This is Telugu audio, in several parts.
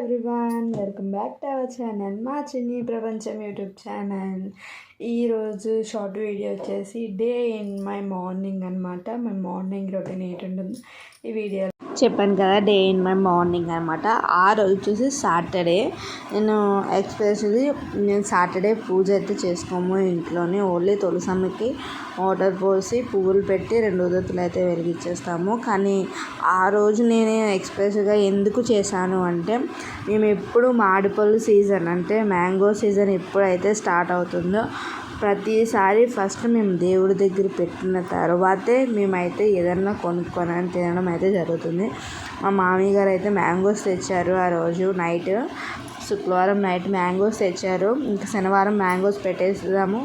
Everyone, welcome back to our channel మా చిన్ని ప్రపంచం యూట్యూబ్ ఛానల్. ఈరోజు షార్ట్ వీడియో వచ్చేసి డే ఇన్ మై మార్నింగ్ అనమాట. మై మార్నింగ్ రొటీన్ ఏంటి ఉంటుంది ఈ వీడియో చెప్పాను కదా. డే ఇన్ మై మార్నింగ్ అనమాట. ఆ రోజు వచ్చేసి సాటర్డే. నేను సాటర్డే పూజ అయితే చేసుకోము ఇంట్లోనే. ఓన్లీ తులసమ్మకి వాటర్ పోసి పువ్వులు పెట్టి 2 ఉదతులు అయితే వెలిగించేస్తాము. కానీ ఆ రోజు నేను ఎక్స్ప్రెస్గా ఎందుకు చేశాను అంటే, మేము ఎప్పుడు మామిడిపళ్ళు సీజన్ అంటే మ్యాంగో సీజన్ ఎప్పుడైతే స్టార్ట్ అవుతుందో ప్రతిసారి ఫస్ట్ మేము దేవుడి దగ్గర పెట్టిన తర్వాతే మేమైతే ఏదన్నా కొనుక్కొని తినడం అయితే జరుగుతుంది. మా మామయ్య గారు అయితే మ్యాంగోస్ తెచ్చారు. ఆ రోజు నైట్, శుక్రవారం నైట్ మ్యాంగోస్ తెచ్చారు. ఇంకా శనివారం మ్యాంగోస్ పెట్టేస్తాము,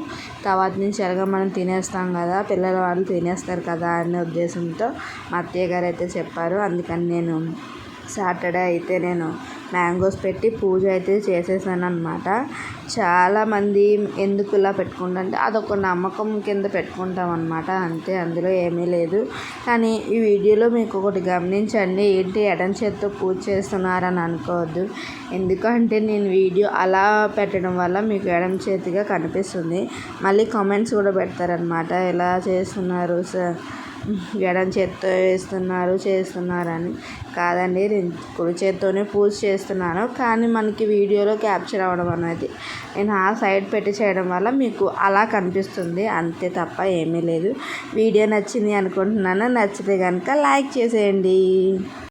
తర్వాత నుంచి ఎలాగ మనం తినేస్తాం కదా, పిల్లల వాళ్ళు తినేస్తారు కదా అనే ఉద్దేశంతో మా అత్తయ్య గారు అయితే చెప్పారు. అందుకని నేను సాటర్డే అయితే నేను మ్యాంగోస్ పెట్టి పూజ అయితే చేసేసాను అనమాట. చాలామంది ఎందుకు ఇలా పెట్టుకుంటారంటే అదొక నమ్మకం కింద పెట్టుకుంటాం అనమాట, అంతే, అందులో ఏమీ లేదు. కానీ ఈ వీడియోలో మీకు ఒకటి గమనించండి, ఏంటి ఎడం చేత్తో పూజ చేస్తున్నారని అనుకోవద్దు. ఎందుకంటే నేను వీడియో అలా పెట్టడం వల్ల మీకు ఎడం చేతిగా కనిపిస్తుంది. మళ్ళీ కామెంట్స్ కూడా పెడతారనమాట, ఎలా చేస్తున్నారు సార్, ఎడం చేత్తో చేస్తున్నారని. కాదండి, నేను కుడి చేత్తోనే పూజ చేస్తున్నాను. కానీ మనకి వీడియోలో క్యాప్చర్ అవ్వడం అనేది నేను ఆ సైడ్ పెట్టి చేయడం వల్ల మీకు అలా కనిపిస్తుంది, అంతే తప్ప ఏమీ లేదు. వీడియో నచ్చింది అనుకుంటున్నాను. నచ్చితే కనుక లైక్ చేసేయండి.